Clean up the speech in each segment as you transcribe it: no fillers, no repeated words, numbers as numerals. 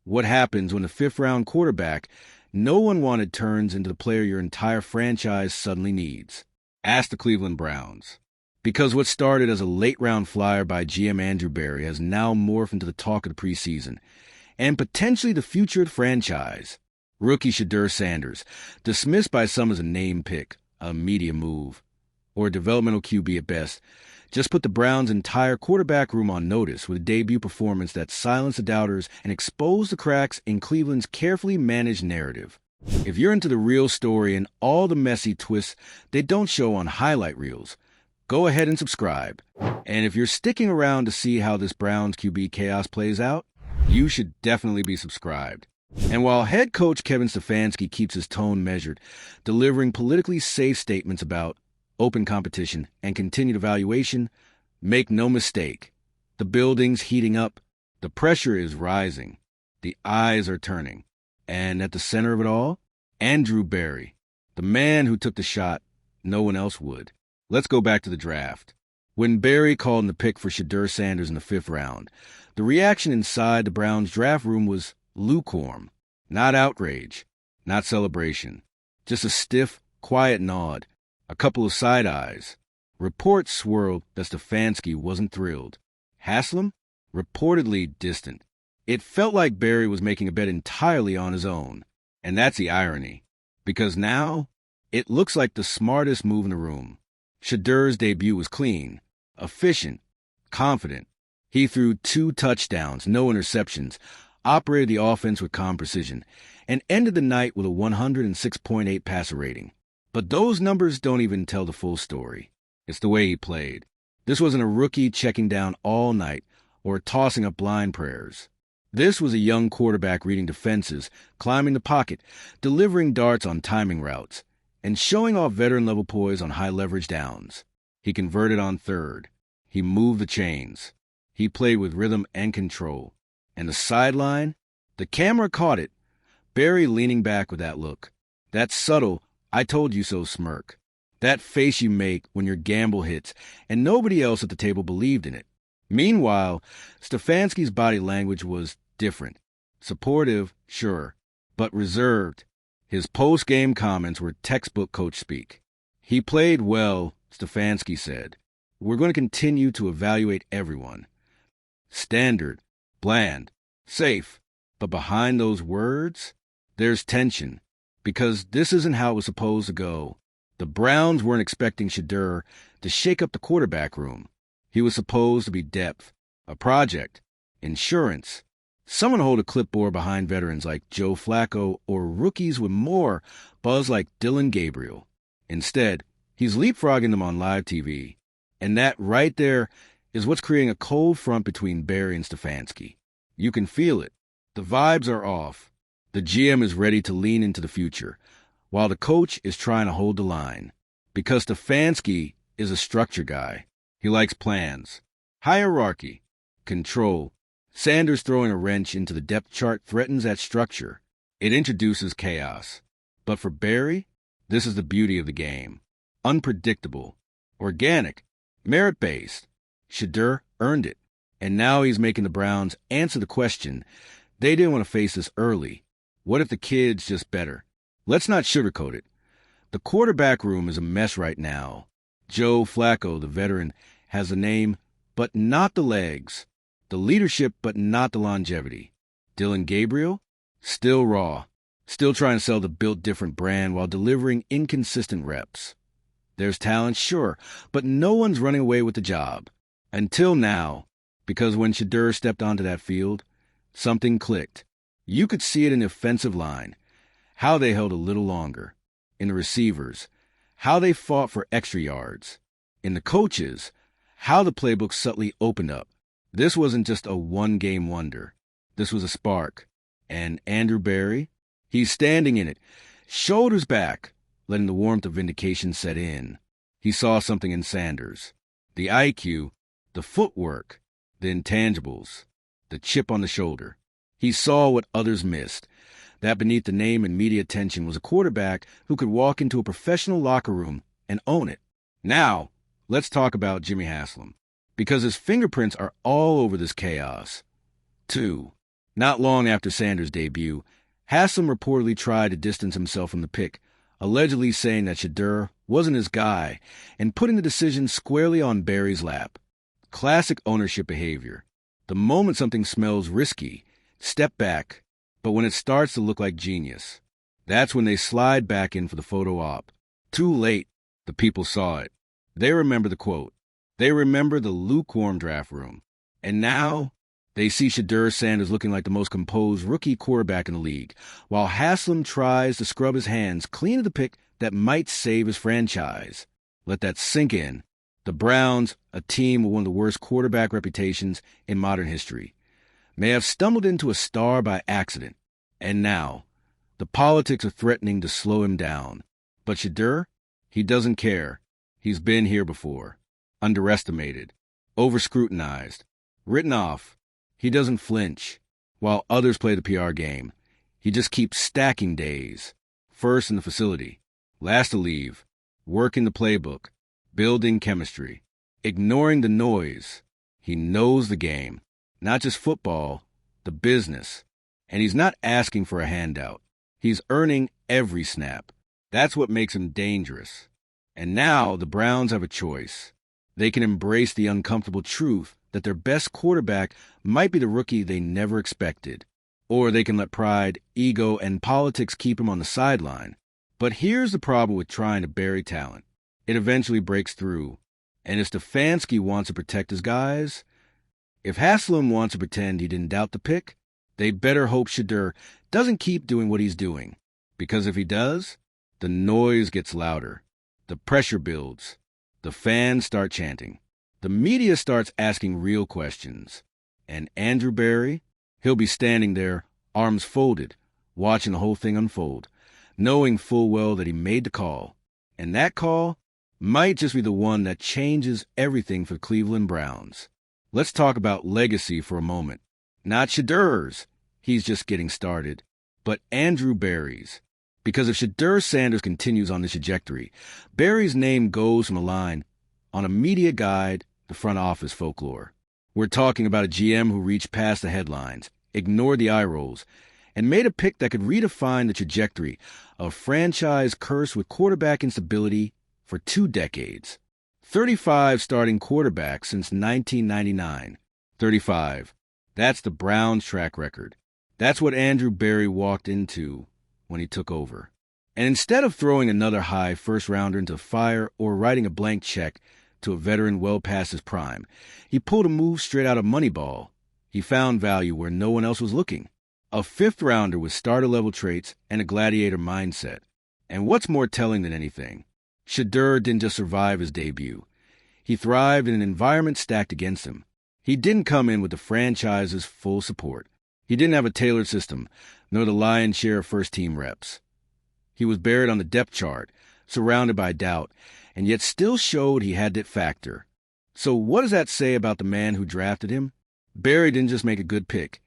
What happens when the fifth-round quarterback no one wanted turns into the player your entire franchise suddenly needs? Ask the Cleveland Browns. Because what started as a late-round flyer by GM Andrew Berry has now morphed into the talk of the preseason, and potentially the future of the franchise. Rookie Shedeur Sanders, dismissed by some as a name pick, a media move, or a developmental QB at best, just put the Browns' entire quarterback room on notice with a debut performance that silenced the doubters and exposed the cracks in Cleveland's carefully managed narrative. If you're into the real story and all the messy twists they don't show on highlight reels, go ahead and subscribe. And if you're sticking around to see how this Browns QB chaos plays out, you should definitely be subscribed. And while head coach Kevin Stefanski keeps his tone measured, delivering politically safe statements about open competition and continued evaluation, make no mistake, the building's heating up, the pressure is rising, the eyes are turning, and at the center of it all, Andrew Berry, the man who took the shot no one else would. Let's go back to the draft. When Berry called in the pick for Shedeur Sanders in the 5th round, the reaction inside the Browns draft room was lukewarm, not outrage, not celebration, just a stiff, quiet nod, a couple of side eyes. Reports swirled that Stefanski wasn't thrilled. Haslam? Reportedly distant. It felt like Berry was making a bet entirely on his own. And that's the irony. Because now, it looks like the smartest move in the room. Shedeur's debut was clean, efficient, confident. He threw 2 touchdowns, no interceptions, operated the offense with calm precision, and ended the night with a 106.8 passer rating. But those numbers don't even tell the full story. It's the way he played. This wasn't a rookie checking down all night or tossing up blind prayers. This was a young quarterback reading defenses, climbing the pocket, delivering darts on timing routes, and showing off veteran-level poise on high-leverage downs. He converted on third. He moved the chains. He played with rhythm and control. And the sideline? The camera caught it. Berry leaning back with that look. That subtle, I told you so smirk. That face you make when your gamble hits, and nobody else at the table believed in it. Meanwhile, Stefanski's body language was different. Supportive, sure, but reserved. His post-game comments were textbook coach speak. He played well, Stefanski said. We're going to continue to evaluate everyone. Standard, bland, safe. But behind those words, there's tension. Because this isn't how it was supposed to go. The Browns weren't expecting Shedeur to shake up the quarterback room. He was supposed to be depth, a project, insurance, someone to hold a clipboard behind veterans like Joe Flacco or rookies with more buzz like Dylan Gabriel. Instead, he's leapfrogging them on live TV. And that right there is what's creating a cold front between Berry and Stefanski. You can feel it. The vibes are off. The GM is ready to lean into the future, while the coach is trying to hold the line. Because Stefanski is a structure guy. He likes plans, hierarchy, control. Sanders throwing a wrench into the depth chart threatens that structure. It introduces chaos. But for Berry, this is the beauty of the game. Unpredictable, organic, merit-based. Shedeur earned it. And now he's making the Browns answer the question they didn't want to face this early. What if the kid's just better? Let's not sugarcoat it. The quarterback room is a mess right now. Joe Flacco, the veteran, has the name, but not the legs. The leadership, but not the longevity. Dylan Gabriel? Still raw. Still trying to sell the built different brand while delivering inconsistent reps. There's talent, sure, but no one's running away with the job. Until now, because when Shedeur stepped onto that field, something clicked. You could see it in the offensive line, how they held a little longer. In the receivers, how they fought for extra yards. In the coaches, how the playbook subtly opened up. This wasn't just a one-game wonder. This was a spark. And Andrew Berry? He's standing in it, shoulders back, letting the warmth of vindication set in. He saw something in Sanders. The IQ, the footwork, the intangibles, the chip on the shoulder. He saw what others missed, that beneath the name and media attention was a quarterback who could walk into a professional locker room and own it. Now, let's talk about Jimmy Haslam, because his fingerprints are all over this chaos. 2. Not long after Sanders' debut, Haslam reportedly tried to distance himself from the pick, allegedly saying that Shedeur wasn't his guy and putting the decision squarely on Barry's lap. Classic ownership behavior. The moment something smells risky, step back, but when it starts to look like genius, that's when they slide back in for the photo op. Too late, the people saw it. They remember the quote. They remember the lukewarm draft room. And now they see Shedeur Sanders looking like the most composed rookie quarterback in the league, while Haslam tries to scrub his hands clean of the pick that might save his franchise. Let that sink in. The Browns, a team with one of the worst quarterback reputations in modern history, may have stumbled into a star by accident. And now, the politics are threatening to slow him down. But Shedeur, he doesn't care. He's been here before. Underestimated. Over-scrutinized. Written off. He doesn't flinch. While others play the PR game, he just keeps stacking days. First in the facility. Last to leave. Working the playbook. Building chemistry. Ignoring the noise. He knows the game. Not just football, the business. And he's not asking for a handout. He's earning every snap. That's what makes him dangerous. And now the Browns have a choice. They can embrace the uncomfortable truth that their best quarterback might be the rookie they never expected. Or they can let pride, ego, and politics keep him on the sideline. But here's the problem with trying to bury talent. It eventually breaks through. And if Stefanski wants to protect his guys, if Haslam wants to pretend he didn't doubt the pick, they better hope Shedeur doesn't keep doing what he's doing. Because if he does, the noise gets louder. The pressure builds. The fans start chanting. The media starts asking real questions. And Andrew Barry, he'll be standing there, arms folded, watching the whole thing unfold, knowing full well that he made the call. And that call might just be the one that changes everything for the Cleveland Browns. Let's talk about legacy for a moment. Not Shedeur's. He's just getting started. But Andrew Barry's. Because if Shedeur Sanders continues on this trajectory, Barry's name goes from a line on a media guide to front office folklore. We're talking about a GM who reached past the headlines, ignored the eye rolls, and made a pick that could redefine the trajectory of a franchise cursed with quarterback instability for 2 decades. 35 starting quarterbacks since 1999. 35. That's the Browns' track record. That's what Andrew Barry walked into when he took over. And instead of throwing another high first-rounder into the fire or writing a blank check to a veteran well past his prime, he pulled a move straight out of Moneyball. He found value where no one else was looking. A 5th-rounder with starter-level traits and a gladiator mindset. And what's more telling than anything, Shedeur didn't just survive his debut. He thrived in an environment stacked against him. He didn't come in with the franchise's full support. He didn't have a tailored system, nor the lion's share of first-team reps. He was buried on the depth chart, surrounded by doubt, and yet still showed he had that factor. So what does that say about the man who drafted him? Barry didn't just make a good pick.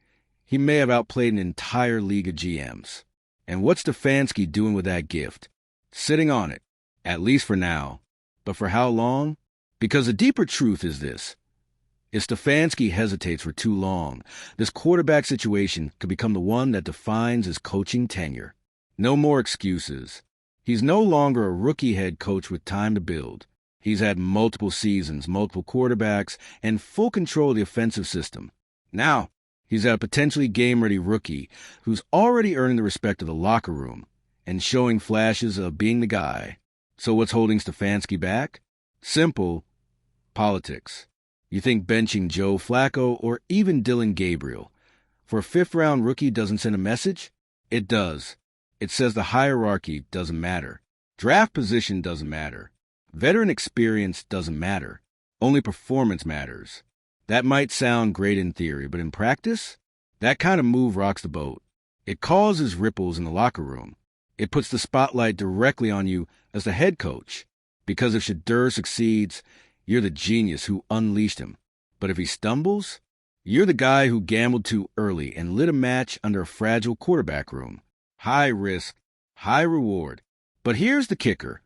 He may have outplayed an entire league of GMs. And what's Stefanski doing with that gift? Sitting on it, at least for now. But for how long? Because the deeper truth is this. If Stefanski hesitates for too long, this quarterback situation could become the one that defines his coaching tenure. No more excuses. He's no longer a rookie head coach with time to build. He's had multiple seasons, multiple quarterbacks, and full control of the offensive system. Now, he's a potentially game-ready rookie who's already earning the respect of the locker room and showing flashes of being the guy. So what's holding Stefanski back? Simple. Politics. You think benching Joe Flacco or even Dylan Gabriel for a 5th-round rookie doesn't send a message? It does. It says the hierarchy doesn't matter. Draft position doesn't matter. Veteran experience doesn't matter. Only performance matters. That might sound great in theory, but in practice, that kind of move rocks the boat. It causes ripples in the locker room. It puts the spotlight directly on you as the head coach. Because if Shedeur succeeds, you're the genius who unleashed him. But if he stumbles, you're the guy who gambled too early and lit a match under a fragile quarterback room. High risk, high reward. But here's the kicker.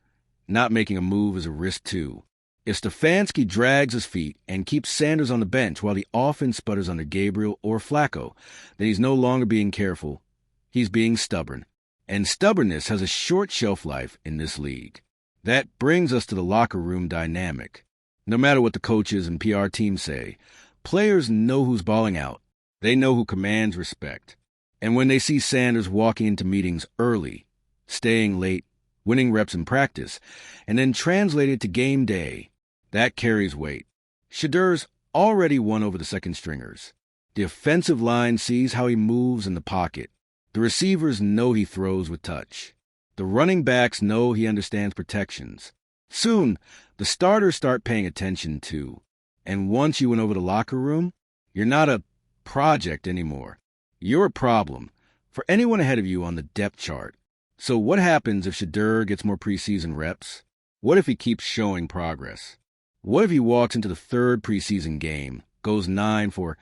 Not making a move is a risk too. If Stefanski drags his feet and keeps Sanders on the bench while the offense sputters under Gabriel or Flacco, then he's no longer being careful. He's being stubborn. And stubbornness has a short shelf life in this league. That brings us to the locker room dynamic. No matter what the coaches and PR teams say, players know who's balling out. They know who commands respect. And when they see Sanders walking into meetings early, staying late, winning reps in practice, and then translated to game day, that carries weight. Shedeur's already won over the second stringers. The offensive line sees how he moves in the pocket. The receivers know he throws with touch. The running backs know he understands protections. Soon, the starters start paying attention too. And once you win over the locker room, you're not a project anymore. You're a problem for anyone ahead of you on the depth chart. So what happens if Shedeur gets more preseason reps? What if he keeps showing progress? What if he walks into the third preseason game, goes 9 for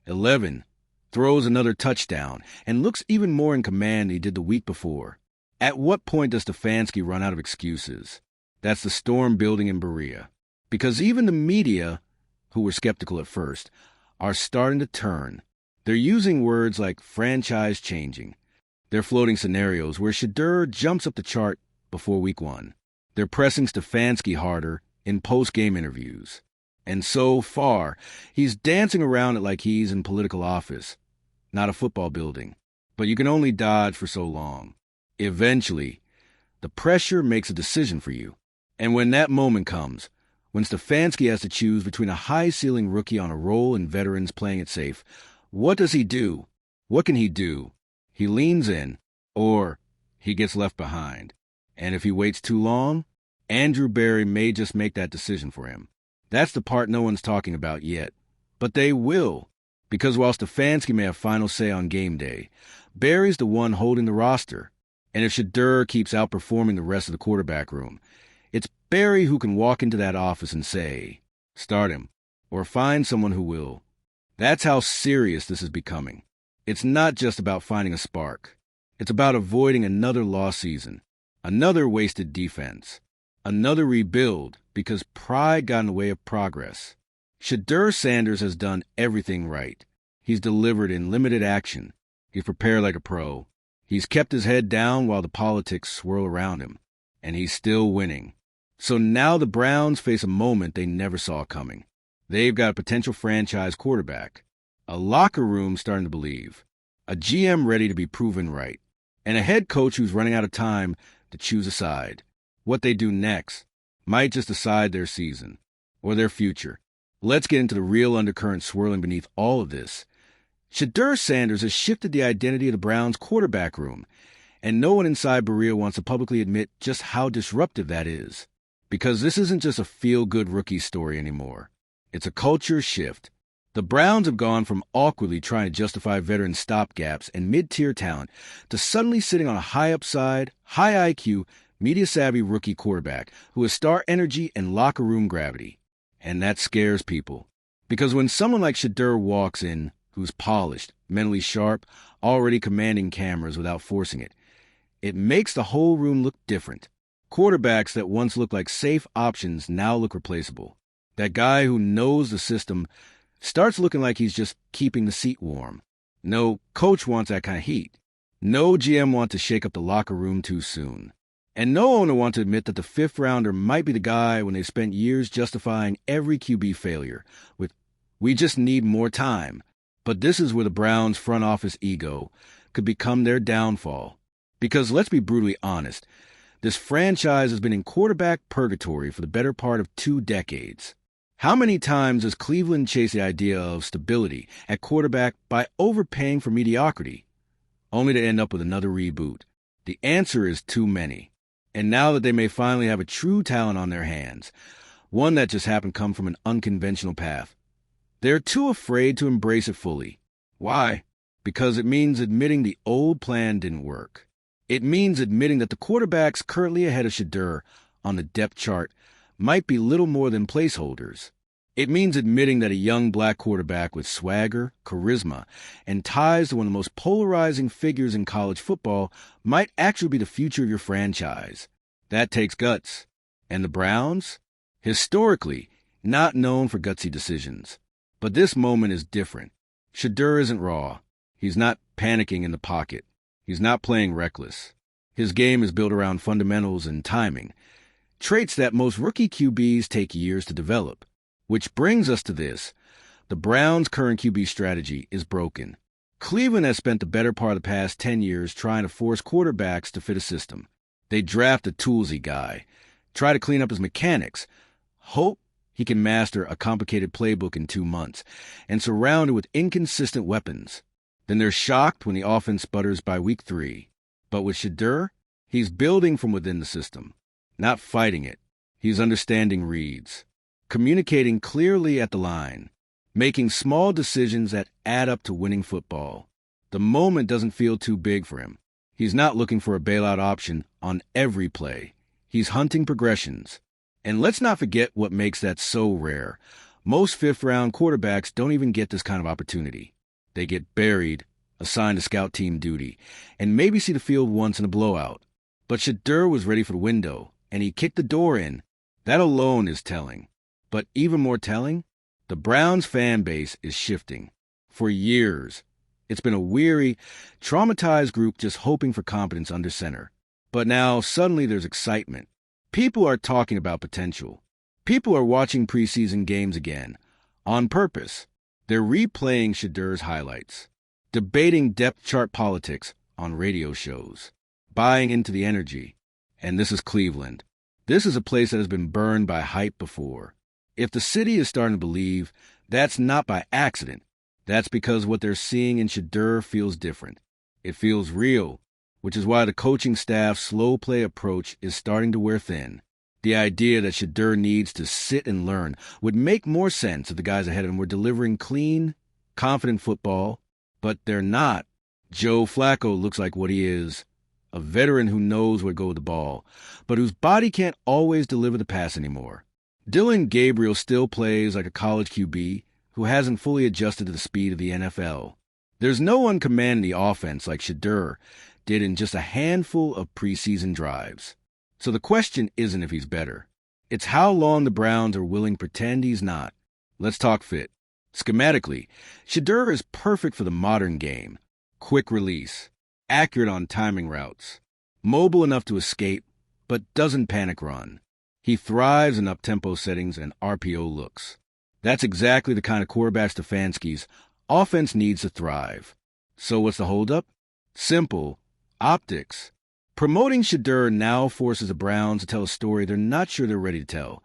11, throws another touchdown, and looks even more in command than he did the week before? At what point does Stefanski run out of excuses? That's the storm building in Berea. Because even the media, who were skeptical at first, are starting to turn. They're using words like franchise changing. They're floating scenarios where Shedeur jumps up the chart before week 1. They're pressing Stefanski harder in post-game interviews. And so far, he's dancing around it like he's in political office, not a football building. But you can only dodge for so long. Eventually, the pressure makes a decision for you. And when that moment comes, when Stefanski has to choose between a high-ceiling rookie on a roll and veterans playing it safe, what does he do? What can he do? He leans in, or he gets left behind. And if he waits too long, Andrew Berry may just make that decision for him. That's the part no one's talking about yet. But they will, because while Stefanski may have final say on game day, Berry's the one holding the roster. And if Shedeur keeps outperforming the rest of the quarterback room, it's Berry who can walk into that office and say, start him, or find someone who will. That's how serious this is becoming. It's not just about finding a spark. It's about avoiding another lost season, another wasted defense, another rebuild because pride got in the way of progress. Shedeur Sanders has done everything right. He's delivered in limited action. He's prepared like a pro. He's kept his head down while the politics swirl around him. And he's still winning. So now the Browns face a moment they never saw coming. They've got a potential franchise quarterback, a locker room starting to believe, a GM ready to be proven right, and a head coach who's running out of time to choose a side. What they do next might just decide their season or their future. Let's get into the real undercurrent swirling beneath all of this. Shedeur Sanders has shifted the identity of the Browns' quarterback room, and no one inside Berea wants to publicly admit just how disruptive that is. Because this isn't just a feel-good rookie story anymore. It's a culture shift. The Browns have gone from awkwardly trying to justify veteran stopgaps and mid-tier talent to suddenly sitting on a high-upside, high IQ, media-savvy rookie quarterback who has star energy and locker room gravity. And that scares people. Because when someone like Shedeur walks in, who's polished, mentally sharp, already commanding cameras without forcing it, it makes the whole room look different. Quarterbacks that once looked like safe options now look replaceable. That guy who knows the system starts looking like he's just keeping the seat warm. No coach wants that kind of heat. No GM wants to shake up the locker room too soon. And no owner wants to admit that the fifth rounder might be the guy when they've spent years justifying every QB failure with, we just need more time. But this is where the Browns' front office ego could become their downfall. Because let's be brutally honest, this franchise has been in quarterback purgatory for the better part of 2 decades. How many times has Cleveland chased the idea of stability at quarterback by overpaying for mediocrity, only to end up with another reboot? The answer is too many. And now that they may finally have a true talent on their hands, one that just happened to come from an unconventional path, they're too afraid to embrace it fully. Why? Because it means admitting the old plan didn't work. It means admitting that the quarterbacks currently ahead of Shedeur on the depth chart might be little more than placeholders. It means admitting that a young black quarterback with swagger, charisma, and ties to one of the most polarizing figures in college football might actually be the future of your franchise. That takes guts. And the Browns? Historically, not known for gutsy decisions. But this moment is different. Shedeur isn't raw. He's not panicking in the pocket. He's not playing reckless. His game is built around fundamentals and timing, traits that most rookie QBs take years to develop. Which brings us to this. The Browns' current QB strategy is broken. Cleveland has spent the better part of the past 10 years trying to force quarterbacks to fit a system. They draft a toolsy guy, try to clean up his mechanics, hope he can master a complicated playbook in 2 months, and surround it with inconsistent weapons. Then they're shocked when the offense sputters by week 3. But with Shedeur, he's building from within the system, not fighting it. He's understanding reads, communicating clearly at the line, making small decisions that add up to winning football. The moment doesn't feel too big for him. He's not looking for a bailout option on every play. He's hunting progressions. And let's not forget what makes that so rare. Most fifth-round quarterbacks don't even get this kind of opportunity. They get buried, assigned to scout team duty, and maybe see the field once in a blowout. But Shedeur was ready for the window, and he kicked the door in. That alone is telling. But even more telling, the Browns fan base is shifting. For years, it's been a weary, traumatized group just hoping for competence under center. But now, suddenly there's excitement. People are talking about potential. People are watching preseason games again, on purpose. They're replaying Shedeur's highlights, debating depth chart politics on radio shows, buying into the energy. And this is Cleveland. This is a place that has been burned by hype before. If the city is starting to believe, that's not by accident. That's because what they're seeing in Shedeur feels different. It feels real, which is why the coaching staff's slow play approach is starting to wear thin. The idea that Shedeur needs to sit and learn would make more sense if the guys ahead of him were delivering clean, confident football, but they're not. Joe Flacco looks like what he is, a veteran who knows where to go with the ball, but whose body can't always deliver the pass anymore. Dylan Gabriel still plays like a college QB who hasn't fully adjusted to the speed of the NFL. There's no one commanding the offense like Shedeur did in just a handful of preseason drives. So the question isn't if he's better. It's how long the Browns are willing to pretend he's not. Let's talk fit. Schematically, Shedeur is perfect for the modern game. Quick release, accurate on timing routes, mobile enough to escape, but doesn't panic run. He thrives in up-tempo settings and RPO looks. That's exactly the kind of quarterback Stefanski's offense needs to thrive. So what's the holdup? Simple. Optics. Promoting Shedeur now forces the Browns to tell a story they're not sure they're ready to tell.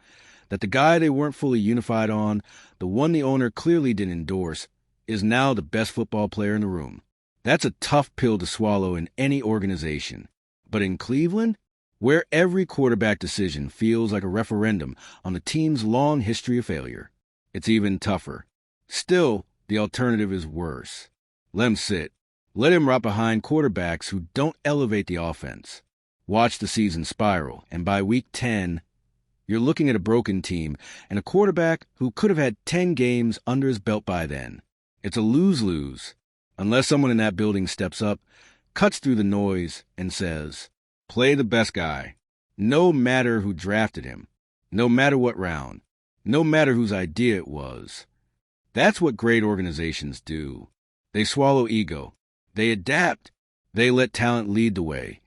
That the guy they weren't fully unified on, the one the owner clearly didn't endorse, is now the best football player in the room. That's a tough pill to swallow in any organization. But in Cleveland, where every quarterback decision feels like a referendum on the team's long history of failure, it's even tougher. Still, the alternative is worse. Let him sit. Let him rot behind quarterbacks who don't elevate the offense. Watch the season spiral, and by week 10, you're looking at a broken team and a quarterback who could have had 10 games under his belt by then. It's a lose-lose, unless someone in that building steps up, cuts through the noise, and says, play the best guy, no matter who drafted him, no matter what round, no matter whose idea it was. That's what great organizations do. They swallow ego. They adapt. They let talent lead the way,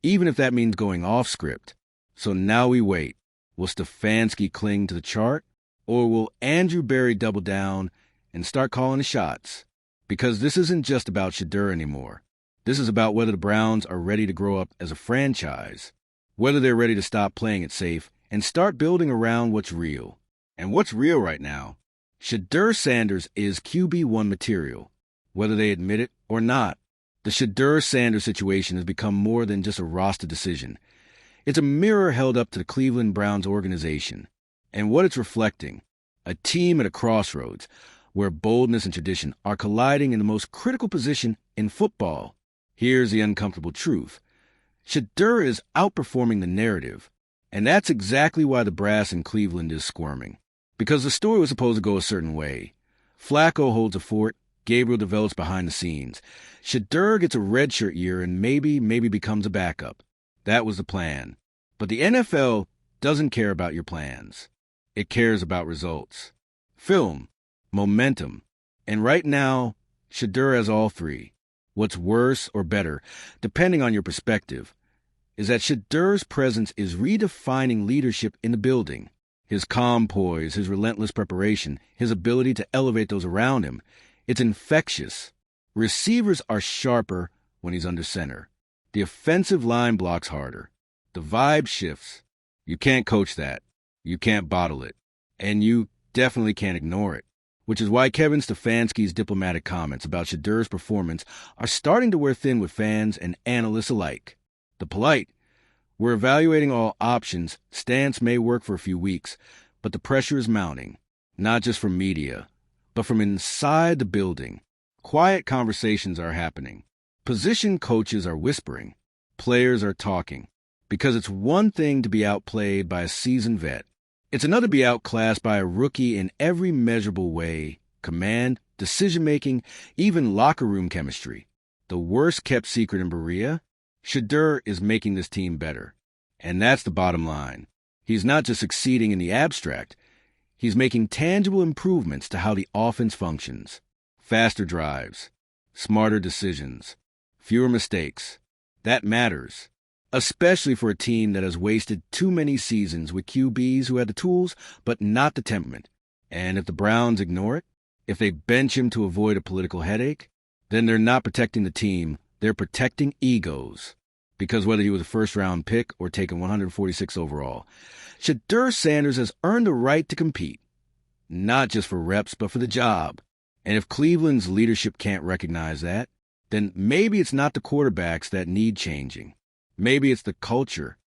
even if that means going off script. So now we wait. Will Stefanski cling to the chart, or will Andrew Berry double down and start calling the shots? Because this isn't just about Shedeur anymore. This is about whether the Browns are ready to grow up as a franchise, whether they're ready to stop playing it safe and start building around what's real. And what's real right now? Shedeur Sanders is QB1 material, whether they admit it or not. The Shedeur Sanders situation has become more than just a roster decision. It's a mirror held up to the Cleveland Browns organization. And what it's reflecting, a team at a crossroads where boldness and tradition are colliding in the most critical position in football. Here's the uncomfortable truth. Shedeur is outperforming the narrative. And that's exactly why the brass in Cleveland is squirming. Because the story was supposed to go a certain way. Flacco holds a fort. Gabriel develops behind the scenes. Shedeur gets a redshirt year and maybe becomes a backup. That was the plan. But the NFL doesn't care about your plans. It cares about results. Film, momentum, and right now, Shedeur has all three. What's worse or better, depending on your perspective, is that Shedeur's presence is redefining leadership in the building. His calm poise, his relentless preparation, his ability to elevate those around him, it's infectious. Receivers are sharper when he's under center. The offensive line blocks harder. The vibe shifts. You can't coach that. You can't bottle it. And you definitely can't ignore it. Which is why Kevin Stefanski's diplomatic comments about Shedeur's performance are starting to wear thin with fans and analysts alike. The polite, "We're evaluating all options," stance may work for a few weeks, but the pressure is mounting, not just from media, but from inside the building. Quiet conversations are happening. Position coaches are whispering. Players are talking. Because it's one thing to be outplayed by a seasoned vet. It's another to be outclassed by a rookie in every measurable way: command, decision-making, even locker room chemistry. The worst-kept secret in Berea? Shedeur is making this team better. And that's the bottom line. He's not just succeeding in the abstract. He's making tangible improvements to how the offense functions. Faster drives, smarter decisions, fewer mistakes. That matters, especially for a team that has wasted too many seasons with QBs who had the tools but not the temperament. And if the Browns ignore it, if they bench him to avoid a political headache, then they're not protecting the team, they're protecting egos. Because whether he was a first-round pick or taken 146 overall, Shedeur Sanders has earned the right to compete, not just for reps but for the job. And if Cleveland's leadership can't recognize that, then maybe it's not the quarterbacks that need changing. Maybe it's the culture